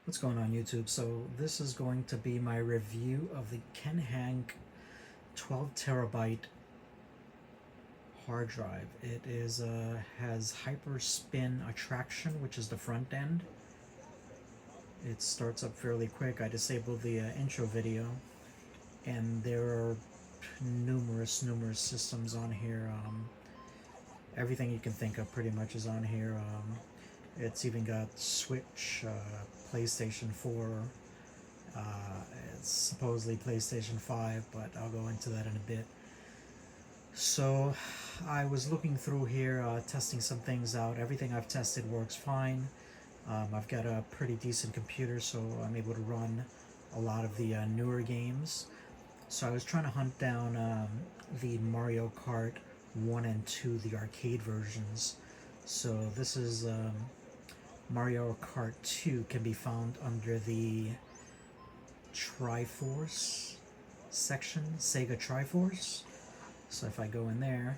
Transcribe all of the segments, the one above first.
What's going on YouTube? So this is going to be my review of the Kinhank 12 terabyte hard drive. It is has Hyperspin attraction, which is the front end. It starts up fairly quick. I disabled the intro video, and there are numerous systems on here. Everything you can think of pretty much is on here. It's even got Switch, PlayStation 4. Uh, it's supposedly PlayStation 5, but I'll go into that in a bit. So I was looking through here, testing some things out. Everything I've tested works fine. I've got a pretty decent computer, so I'm able to run a lot of the newer games. So I was trying to hunt down the Mario Kart 1 and 2, the arcade versions. So this is Mario Kart 2 can be found under the Triforce section, Sega Triforce. So if I go in there,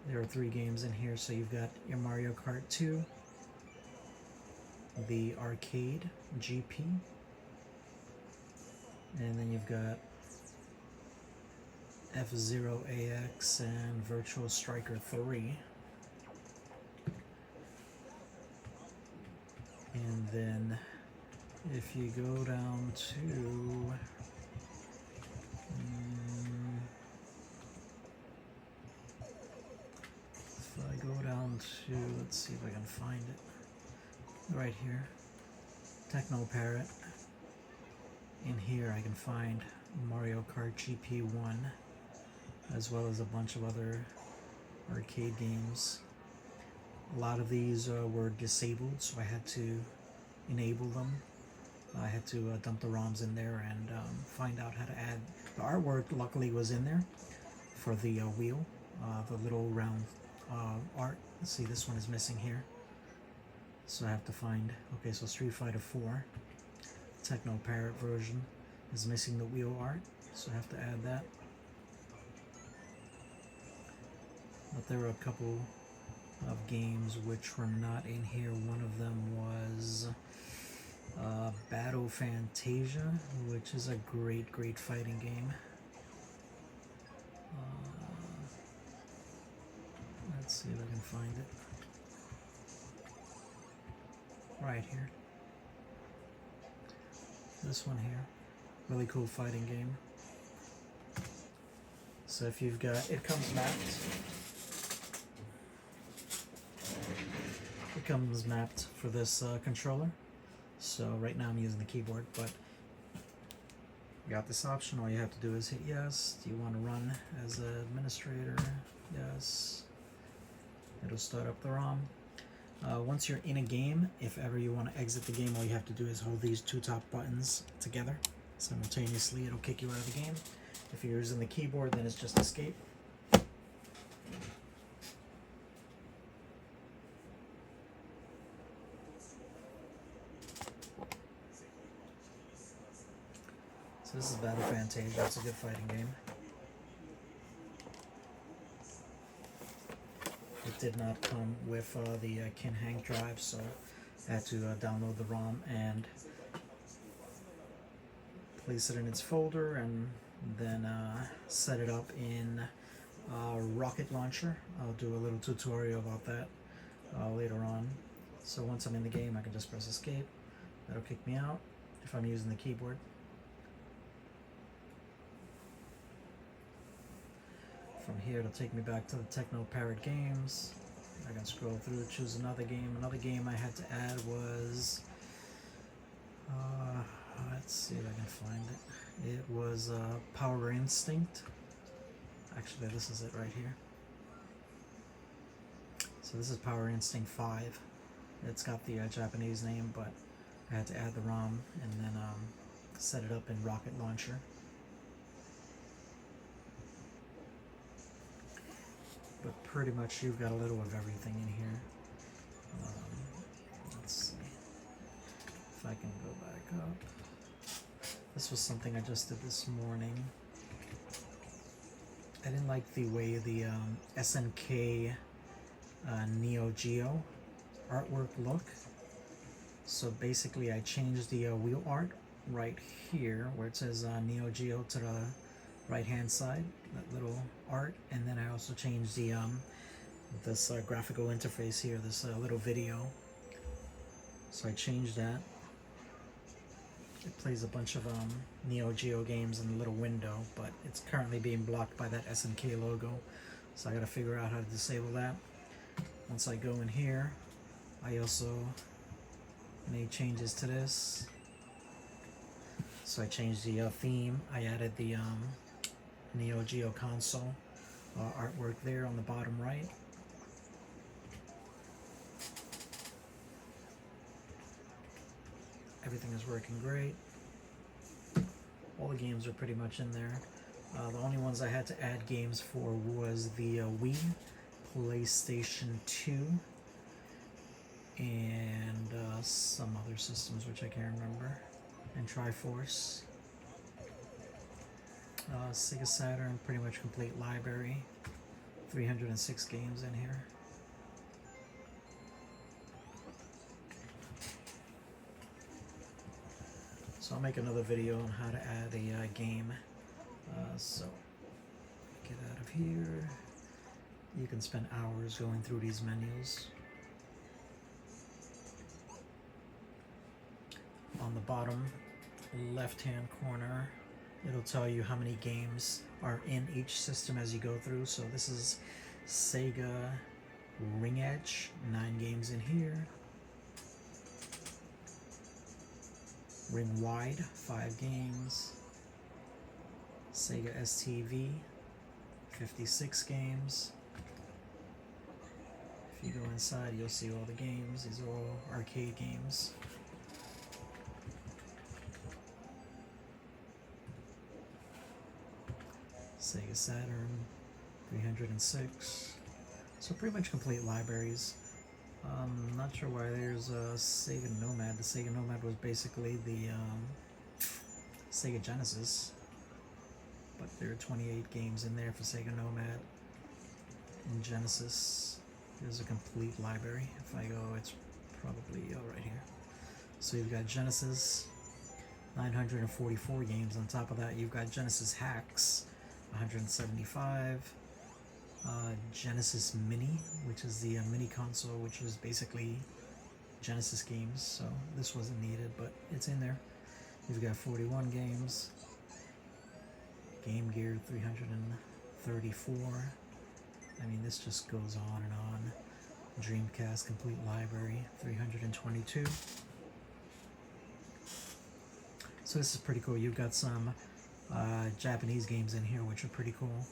there are 3 games in here. So you've got your Mario Kart 2, the arcade GP, and then you've got F-Zero AX and Virtual Striker 3. And then if you go down to if I go down to, let's see if I can find it right here, Techno Parrot. In here I can find Mario Kart GP1, as well as a bunch of other arcade games. A lot of these were disabled, so I had to enable them. I had to dump the ROMs in there and find out how to add. The artwork luckily was in there for the wheel, the little round art. Let's see, this one is missing here. So I have to find, okay, so Street Fighter 4 Techno Parrot version is missing the wheel art, so I have to add that. But there were a couple of games which were not in here. One of them was Battle Fantasia, which is a great fighting game. Let's see if I can find it. Right here. This one here. Really cool fighting game. So if you've got, it comes mapped. It comes mapped for this controller. So right now I'm using the keyboard, but you got this option. All you have to do is hit yes. Do you want to run as an administrator? Yes. It'll start up the ROM. Once you're in a game, if ever you want to exit the game, all you have to do is hold these 2 top buttons together simultaneously. It'll kick you out of the game. If you're using the keyboard, then it's just escape. So this is Battle Fantasia. It's a good fighting game. It did not come with the Kinhank drive, so I had to download the ROM and place it in its folder, and then set it up in Rocket Launcher. I'll do a little tutorial about that later on. So once I'm in the game, I can just press escape. That'll kick me out if I'm using the keyboard. From here, it'll take me back to the Techno Parrot games. I can scroll through, choose another game. Another game I had to add was, let's see if I can find it. It was Power Instinct. Actually, this is it right here. So this is Power Instinct 5. It's got the Japanese name, but I had to add the ROM and then set it up in Rocket Launcher. But pretty much you've got a little of everything in here. Let's see if I can go back up. This was something I just did this morning. I didn't like the way the SNK Neo Geo artwork look. So basically I changed the wheel art right here where it says Neo Geo to the right hand side, that little art, and then I also changed the this graphical interface here, this little video. So I changed that. It plays a bunch of Neo Geo games in a little window, but it's currently being blocked by that SNK logo. So I gotta figure out how to disable that. Once I go in here, I also made changes to this. So I changed the theme. I added the Neo Geo console artwork there on the bottom right. Everything is working great. All the games are pretty much in there. The only ones I had to add games for was the Wii, PlayStation 2, and some other systems which I can't remember, and Triforce. Sega Saturn, pretty much complete library. 306 games in here. So I'll make another video on how to add a game. So get out of here. You can spend hours going through these menus. On the bottom left hand corner, it'll tell you how many games are in each system as you go through. So this is Sega Ring Edge, 9 games in here. Ring Wide, 5 games. Sega STV, 56 games. If you go inside, you'll see all the games. These are all arcade games. Sega Saturn, 306. So pretty much complete libraries. Not sure why there's a Sega Nomad. The Sega Nomad was basically the Sega Genesis, but there are 28 games in there for Sega Nomad. In Genesis, there's a complete library. If I go, it's probably right here. So you've got Genesis, 944 games. On top of that, you've got Genesis Hacks, 175. Genesis Mini, which is the mini console, which is basically Genesis games, so this wasn't needed, but it's in there. You've got 41 games. Game Gear, 334. I mean, this just goes on and on. Dreamcast complete library, 322. So this is pretty cool. You've got some Japanese games in here, which are pretty cool.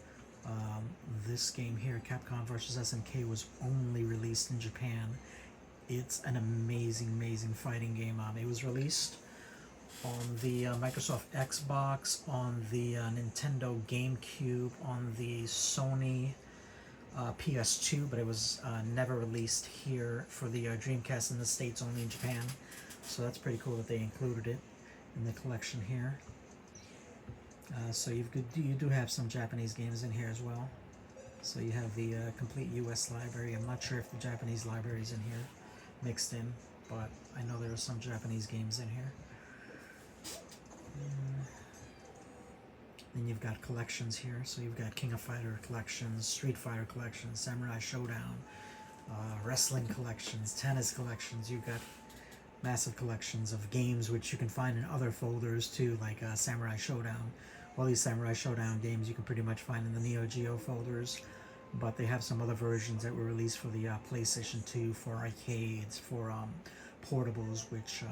This game here, Capcom vs. SNK, was only released in Japan. It's an amazing fighting game. It was released on the Microsoft Xbox, on the Nintendo GameCube, on the Sony PS2, but it was never released here for the Dreamcast in the States, only in Japan. So that's pretty cool that they included it in the collection here. So you do have some Japanese games in here as well. So you have the complete US library. I'm not sure if the Japanese library is in here mixed in, but I know there are some Japanese games in here. Then you've got collections here. So you've got King of Fighter collections, Street Fighter collections, Samurai Showdown, wrestling collections, tennis collections. You've got massive collections of games which you can find in other folders too, like Samurai Showdown. All these Samurai Showdown games you can pretty much find in the Neo Geo folders, but they have some other versions that were released for the PlayStation 2, for arcades, for portables, which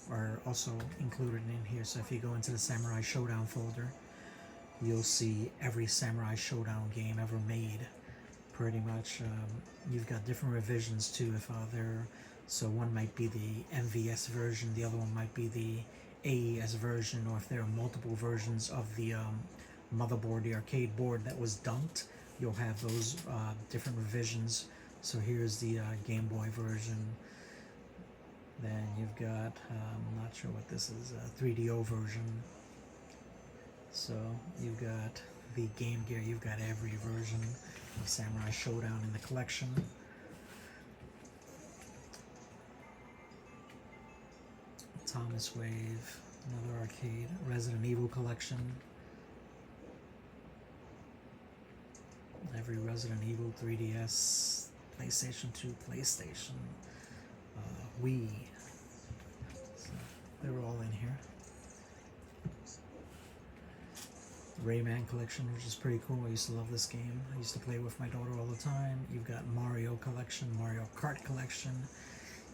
are also included in here. So if you go into the Samurai Showdown folder, you'll see every Samurai Showdown game ever made, pretty much. You've got different revisions too, if they're so one might be the MVS version, the other one might be the AES version, or if there are multiple versions of the motherboard, the arcade board that was dumped, you'll have those different revisions. So here's the Game Boy version. Then you've got, I'm not sure what this is, a 3DO version. So you've got the Game Gear, you've got every version of Samurai Showdown in the collection. Thomas Wave, another arcade, Resident Evil collection. Every Resident Evil, 3DS, PlayStation 2, PlayStation, Wii. So they were all in here. Rayman collection, which is pretty cool. I used to love this game. I used to play with my daughter all the time. You've got Mario collection, Mario Kart collection.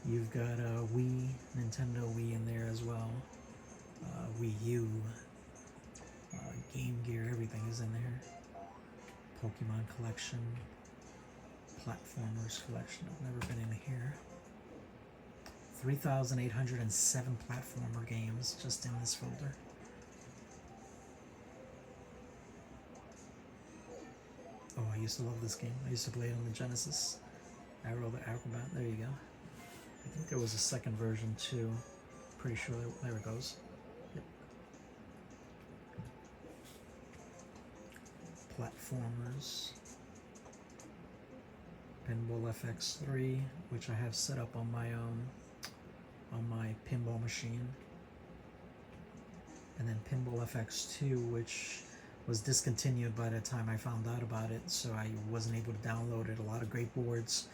You've got Wii, Nintendo Wii in there as well. Wii U, Game Gear, everything is in there. Pokemon collection, platformers collection. I've never been in here. 3,807 platformer games just in this folder. Oh, I used to love this game. I used to play it on the Genesis. Arrow the Acrobat. There you go. I think there was a second version too. Pretty sure. There it goes. Yep. Platformers. Pinball FX3, which I have set up on my pinball machine. And then Pinball FX2, which was discontinued by the time I found out about it, so I wasn't able to download it. A lot of great boards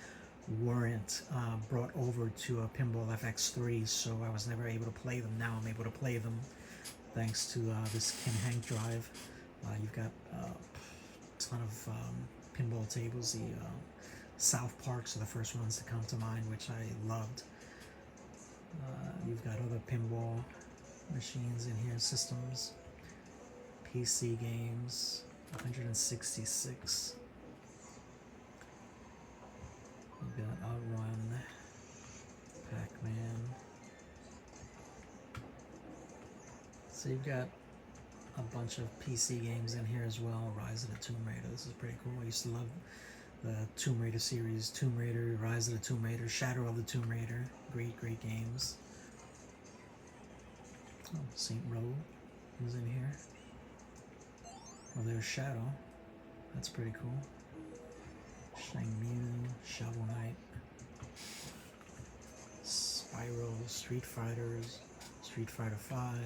weren't brought over to a Pinball FX3, so I was never able to play them. Now I'm able to play them thanks to this Kinhank drive. You've got a ton of pinball tables. The South Parks are the first ones to come to mind, which I loved. You've got other pinball machines in here, systems. PC games, 166. We've got Outrun, Pac-Man. So you've got a bunch of PC games in here as well. Rise of the Tomb Raider, this is pretty cool. I used to love the Tomb Raider series. Tomb Raider, Rise of the Tomb Raider, Shadow of the Tomb Raider. Great games. Oh, Saint Row is in here. Oh, there's Shadow. That's pretty cool. Shangmu, Shovel Knight, Spyro, Street Fighters, Street Fighter 5.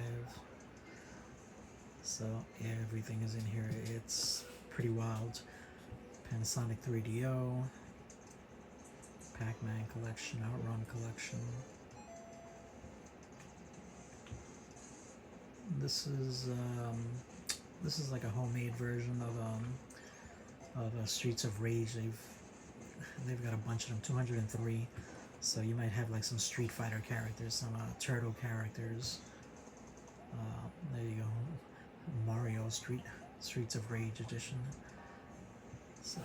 So yeah, everything is in here. It's pretty wild. Panasonic 3DO, Pac-Man collection, Outrun collection. This is like a homemade version of Streets of Rage. They've got a bunch of them, 203. So you might have like some Street Fighter characters, some Turtle characters. There you go, Mario Streets of Rage edition. So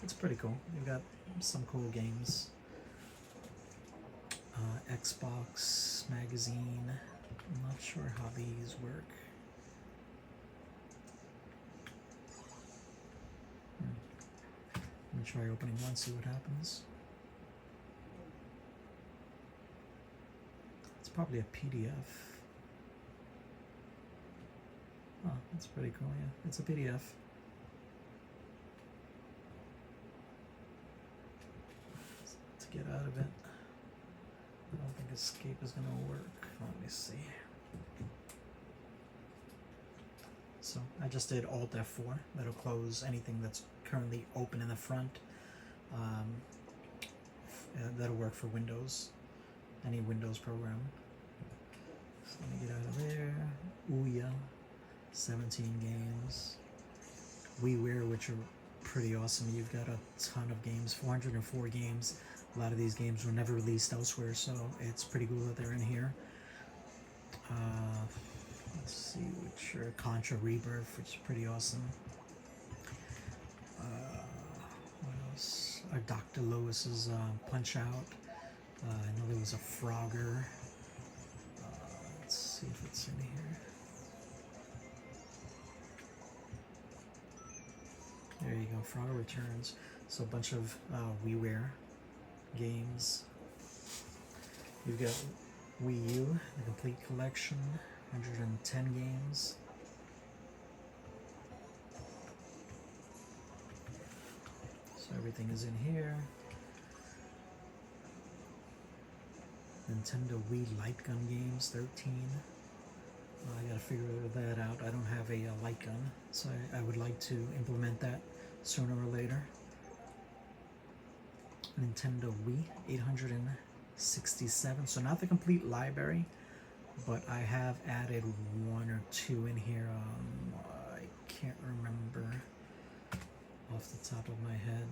it's pretty cool. You've got some cool games. Xbox magazine. I'm not sure how these work. Let me try opening one, see what happens. It's probably a PDF. Oh, that's pretty cool, yeah. It's a PDF. Let's get out of it. I don't think escape is going to work. Let me see. So I just did Alt F4. That'll close anything that's currently open in the front. That'll work for Windows, any Windows program. So let me get out of there. Ouya, 17 games. WiiWare, which are pretty awesome. You've got a ton of games, 404 games. A lot of these games were never released elsewhere, so it's pretty cool that they're in here. Let's see, which are Contra Rebirth, which is pretty awesome. What else? Dr. Lewis's Punch Out. I know there was a Frogger. Let's see if it's in here. There you go, Frogger Returns. So a bunch of WiiWare games. You've got Wii U, the complete collection, 110 games. So everything is in here. Nintendo Wii light gun games, 13. I gotta figure that out. I don't have a light gun, so I would like to implement that sooner or later. Nintendo Wii, 867. So not the complete library, but I have added one or two in here. I can't remember off the top of my head.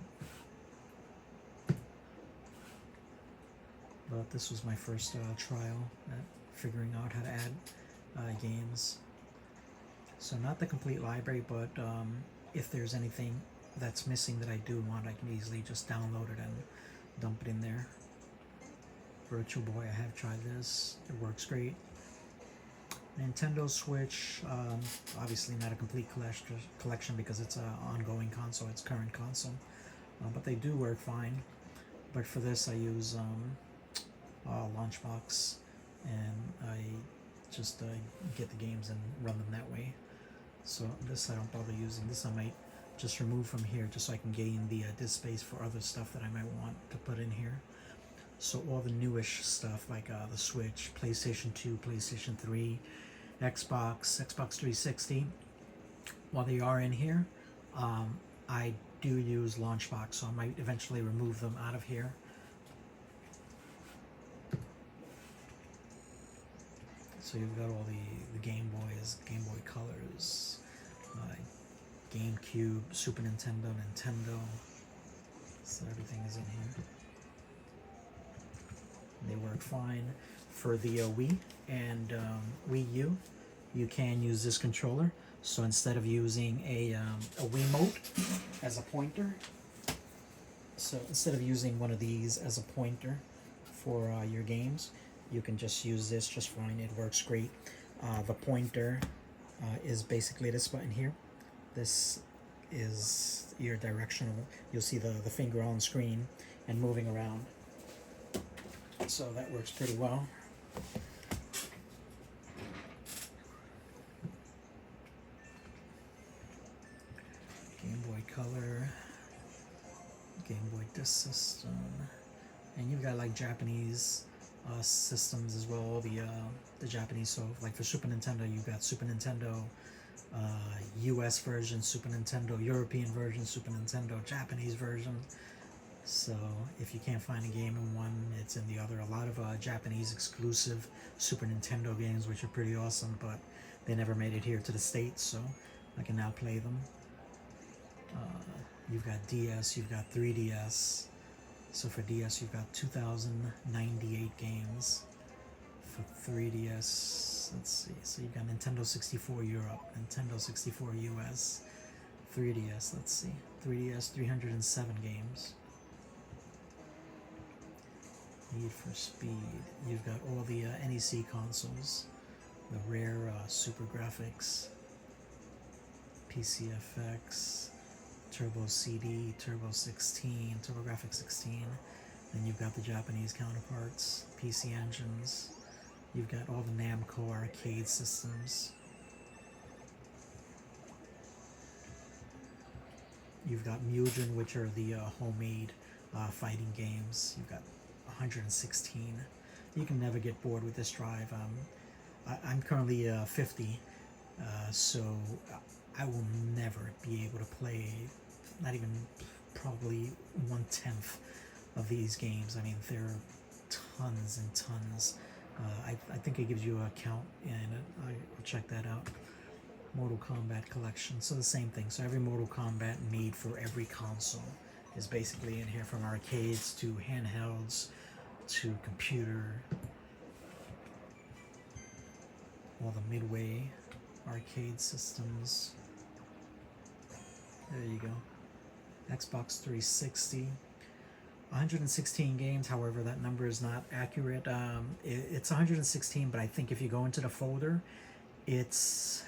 But this was my first trial at figuring out how to add games. So not the complete library, but if there's anything that's missing that I do want, I can easily just download it and dump it in there. Virtual Boy, I have tried this. It works great. Nintendo Switch, obviously not a complete collection because it's an ongoing console, it's current console. But they do work fine. But for this I use Launchbox, and I just get the games and run them that way. So this I don't bother using. This I might just remove from here just so I can gain the disk space for other stuff that I might want to put in here. So all the newish stuff like the Switch, PlayStation 2, PlayStation 3, Xbox 360, while they are in here, I do use Launchbox, so I might eventually remove them out of here. So you've got all the Game Boys, Game Boy Colors, GameCube, Super Nintendo, Nintendo. So everything is in here. They work fine. For the Wii and Wii U, you can use this controller. So instead of using a Wiimote as a pointer, so instead of using one of these as a pointer for your games, you can just use this just fine. It works great. The pointer is basically this button here. This is your directional. You'll see the finger on screen and moving around. So that works pretty well. Game Boy Color, Game Boy Disc System, and you've got like Japanese systems as well. All the Japanese. So like for Super Nintendo, you've got Super Nintendo, U.S. version, Super Nintendo, European version, Super Nintendo, Japanese version. So if you can't find a game in one, it's in the other. A lot of Japanese exclusive Super Nintendo games, which are pretty awesome, but they never made it here to the States, so I can now play them. You've got DS, you've got 3DS. So for DS, you've got 2,098 games. For 3DS, let's see. So you've got Nintendo 64 Europe, Nintendo 64 US, 3DS, let's see. 3DS, 307 games. Need for Speed. You've got all the NEC consoles, the rare Super Graphics, PCFX, Turbo CD, Turbo 16, TurboGrafx 16. Then you've got the Japanese counterparts, PC Engines. You've got all the Namco arcade systems. You've got Mugen, which are the homemade fighting games. You've got 116. You can never get bored with this drive. I'm currently 50, so I will never be able to play, not even probably 1/10 of these games. I mean, there are tons and tons. I think it gives you a count, and I'll check that out. Mortal Kombat collection. So the same thing. So every Mortal Kombat made for every console is basically in here, from arcades to handhelds to computer. All the Midway arcade systems. There you go. Xbox 360. 116 games, however, that number is not accurate. It's 116, but I think if you go into the folder, it's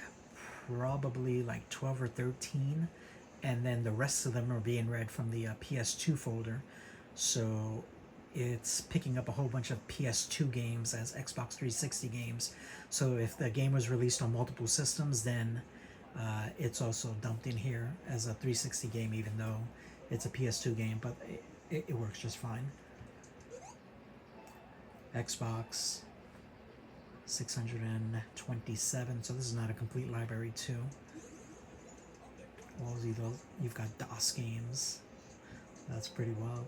probably like 12 or 13, and then the rest of them are being read from the PS2 folder. So it's picking up a whole bunch of PS2 games as Xbox 360 games. So if the game was released on multiple systems, then it's also dumped in here as a 360 game, even though it's a PS2 game, but it works just fine. Xbox 627. So this is not a complete library too. All of those, you've got DOS games. That's pretty wild.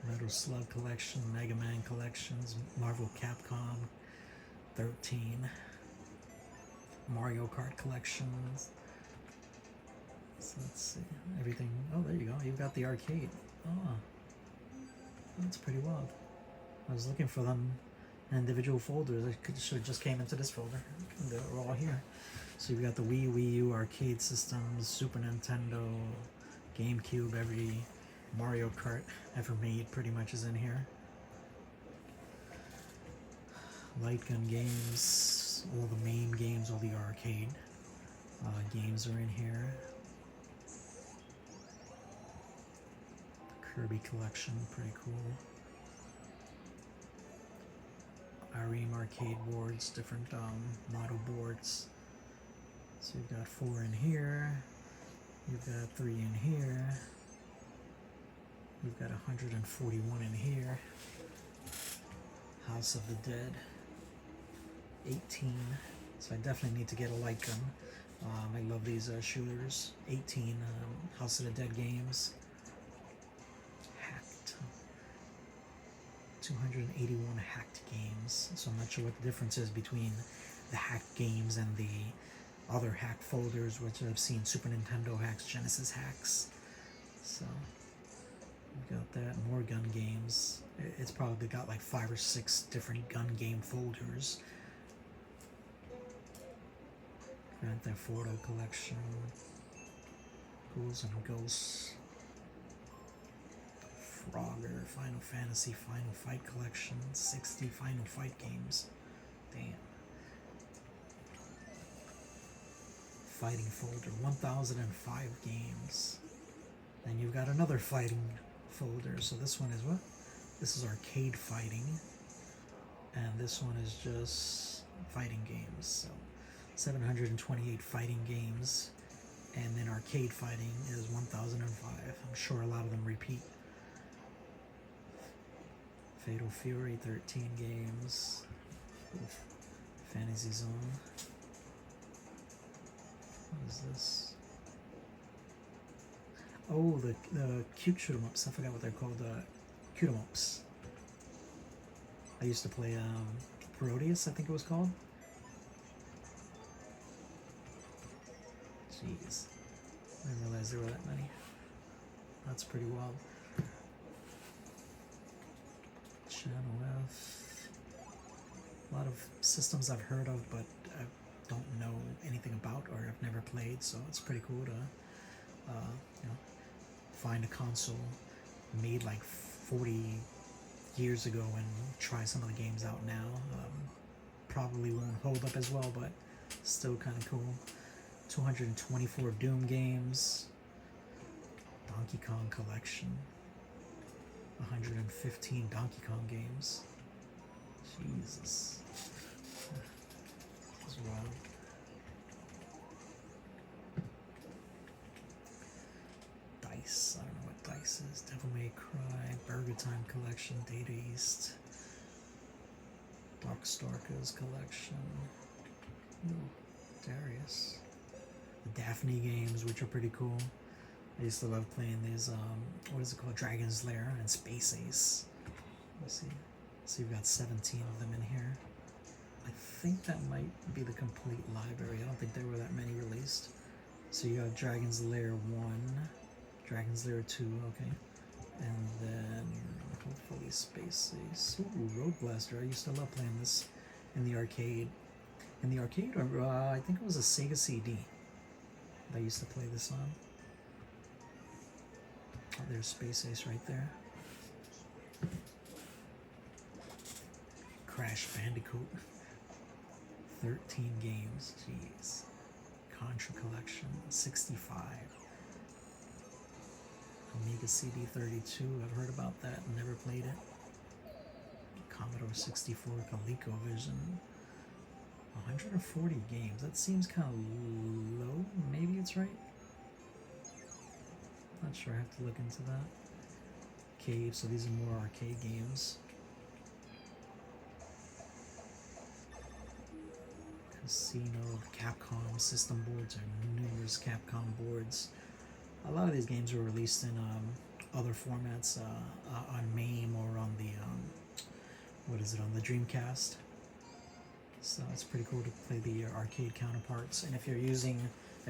Metal Slug Collection, Mega Man Collections, Marvel Capcom 13, Mario Kart Collections. So let's see, everything. Oh, there you go. You've got the arcade. Oh, that's pretty wild. I was looking for them in individual folders. I should have just came into this folder. They're all here. So you've got the Wii U arcade systems, Super Nintendo, GameCube, every Mario Kart ever made pretty much is in here. Light gun games, all the main games, all the arcade games are in here. Kirby collection, pretty cool. Irene arcade boards, different model boards. So you've got 4 in here, you've got 3 in here, you've got 141 in here. House of the Dead, 18. So I definitely need to get a light gun. I love these shooters. 18 House of the Dead games. Hacked. 281 hacked games. So I'm not sure what the difference is between the hacked games and the other hacked folders, which I've seen Super Nintendo hacks, Genesis hacks. So we got that. More gun games. It's probably got like 5 or 6 different gun game folders. Grand Theft Auto collection. Ghouls and Ghosts. Frogger, Final Fantasy, Final Fight collection. 60 Final Fight games. Damn. Fighting folder, 1005 games. Then you've got another fighting folder. So this one is what? This is arcade fighting. And this one is just fighting games. So 728 fighting games. And then arcade fighting is 1005. I'm sure a lot of them repeat. Fatal Fury, 13 games. Oof. Fantasy Zone. What is this? Oh, the cute shoot 'em ups. I forgot what they're called. Cute 'em ups. I used to play Proteus, I think it was called. Jeez, I didn't realize there were that many. That's pretty wild. Channel F. A lot of systems I've heard of, but I don't know anything about or I've never played, so it's pretty cool to find a console made like 40 years ago and try some of the games out now. Probably won't hold up as well, but still kind of cool. 224 Doom games. Donkey Kong collection. 115 Donkey Kong games. Jesus. This is wild. Dice. I don't know what Dice is. Devil May Cry. Burger Time collection. Data East. Darkstalkers collection. Ooh, Darius. The Daphne games, which are pretty cool. I used to love playing these, what is it called? Dragon's Lair and Space Ace. Let's see. So you've got 17 of them in here. I think that might be the complete library. I don't think there were that many released. So you got Dragon's Lair 1, Dragon's Lair 2, okay. And then hopefully Space Ace. Ooh, Road Blaster. I used to love playing this in the arcade. In the arcade, or I think it was a Sega CD. I used to play this on. Oh, there's Space Ace right there. Crash Bandicoot. 13 games. Jeez. Contra Collection. 65. Amiga CD 32. I've heard about that. Never played it. Commodore 64. ColecoVision. 140 games. That seems kind of low. Maybe it's right. Not sure. I have to look into that. Cave. So these are more arcade games. Casino, Capcom system boards, or numerous Capcom boards. A lot of these games were released in other formats on MAME or on the on the Dreamcast. So it's pretty cool to play the arcade counterparts. And if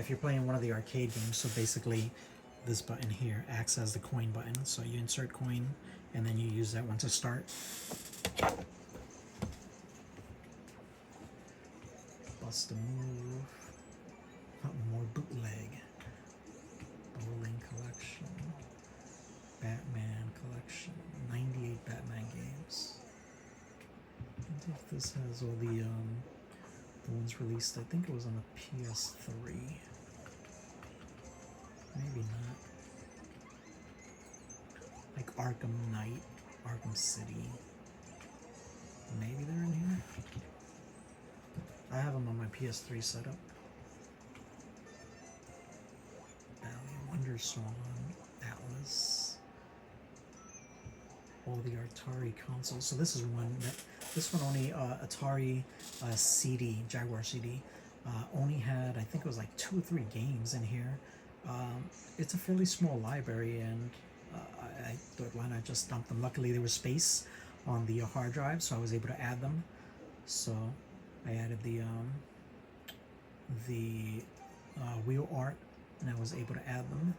you're playing one of the arcade games, so basically this button here acts as the coin button. So you insert coin, and then you use that one to start. Bust a move. More bootleg. Bowling collection. Batman collection. 98 Batman games. I wonder if this has all the ones released. I think it was on the PS3. Maybe not. Like Arkham Knight, Arkham City. Maybe they're in here. I have them on my PS3 setup. Valley Wonder Song, Atlas. All the Atari consoles. So this is one that this one only Atari CD, Jaguar CD, only had, I think it was like 2 or 3 games in here. It's a fairly small library, and I thought, why not just dump them? Luckily there was space on the hard drive, so I was able to add them. So I added the wheel art, and I was able to add them.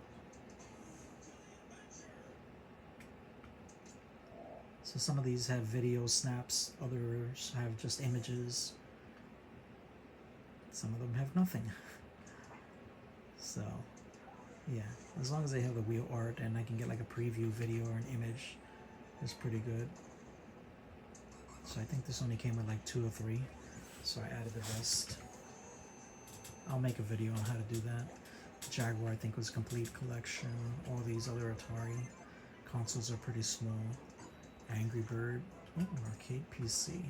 So some of these have video snaps, others have just images. Some of them have nothing. So yeah, as long as they have the wheel art and I can get like a preview video or an image, it's pretty good. So I think this only came with like 2 or 3, so I added the rest. I'll make a video on how to do that. Jaguar I think was complete collection. All these other Atari consoles are pretty small. Angry Bird, arcade PC.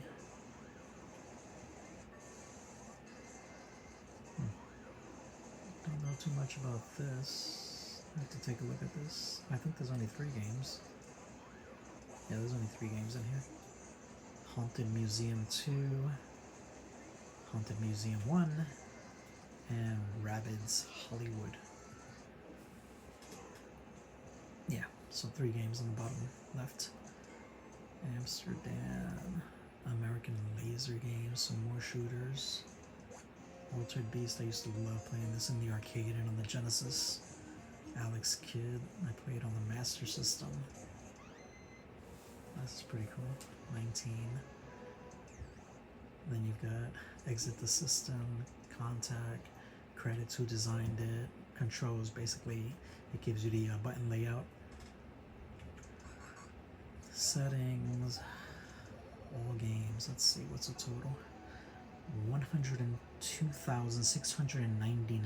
Don't know too much about this. I have to take a look at this. I think there's only 3 games. Yeah, there's only 3 games in here. Haunted Museum 2, Haunted Museum 1, and Rabbids Hollywood. Yeah, so 3 games on the bottom left. Amsterdam, American Laser Games, some more shooters. Altered Beast, I used to love playing this in the arcade and on the Genesis. Alex Kidd, I played on the Master System. That's pretty cool. 19. Then you've got Exit the System, Contact, credits who designed it, controls, basically it gives you the button layout. Settings, all games, let's see, what's the total? 102,699.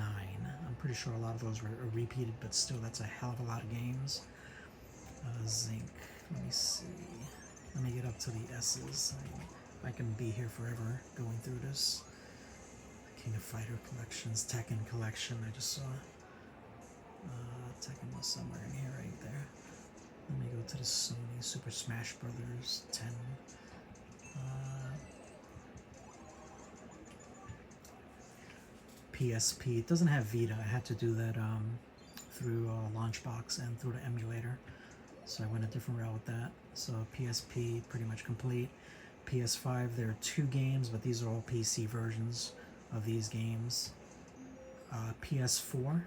I'm pretty sure a lot of those were repeated, but still, that's a hell of a lot of games. Zinc, let me see. Let me get up to the S's. I can be here forever going through this. King of Fighter collections, Tekken collection, I just saw. Tekken was somewhere in here, right there. Let me go to the Sony Super Smash Brothers 10. PSP. It doesn't have Vita. I had to do that through Launchbox and through the emulator. So I went a different route with that. So PSP pretty much complete. PS5, there are 2 games, but these are all PC versions of these games. PS4,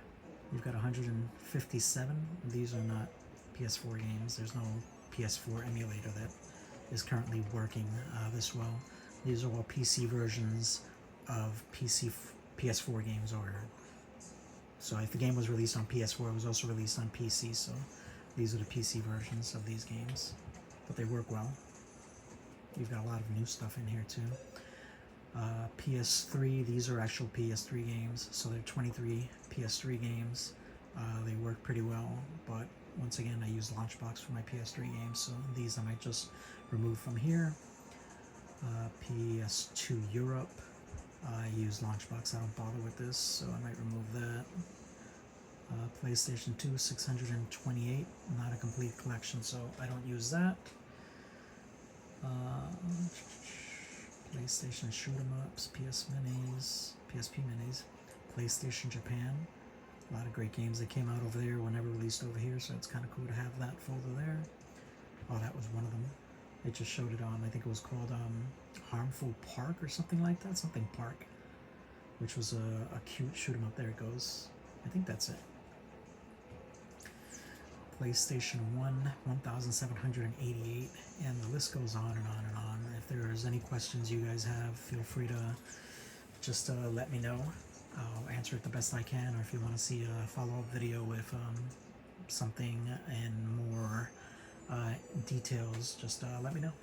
you've got 157. These are not PS4 games. There's no PS4 emulator that is currently working this well. These are all PC versions of PS4 games, or so if the game was released on PS4, it was also released on PC, so these are the PC versions of these games, but they work well. You've got a lot of new stuff in here too. PS3, these are actual PS3 games, so they're 23 PS3 games. They work pretty well, but once again, I use Launchbox for my PS3 games, so these I might just remove from here. PS2 Europe, I use Launchbox, I don't bother with this, so I might remove that. PlayStation 2, 628, not a complete collection, so I don't use that. PlayStation shoot 'em ups, PS Minis, PSP Minis, PlayStation Japan. A lot of great games that came out over there were never released over here, so it's kind of cool to have that folder there. Oh, that was one of them. It just showed it on, I think it was called Harmful Park or something like that. Something Park, which was a cute shoot 'em up. There it goes. I think that's it. PlayStation 1, 1,788, and the list goes on and on and on. If there's any questions you guys have, feel free to just let me know. I'll answer it the best I can, or if you want to see a follow-up video with something and more details, just let me know.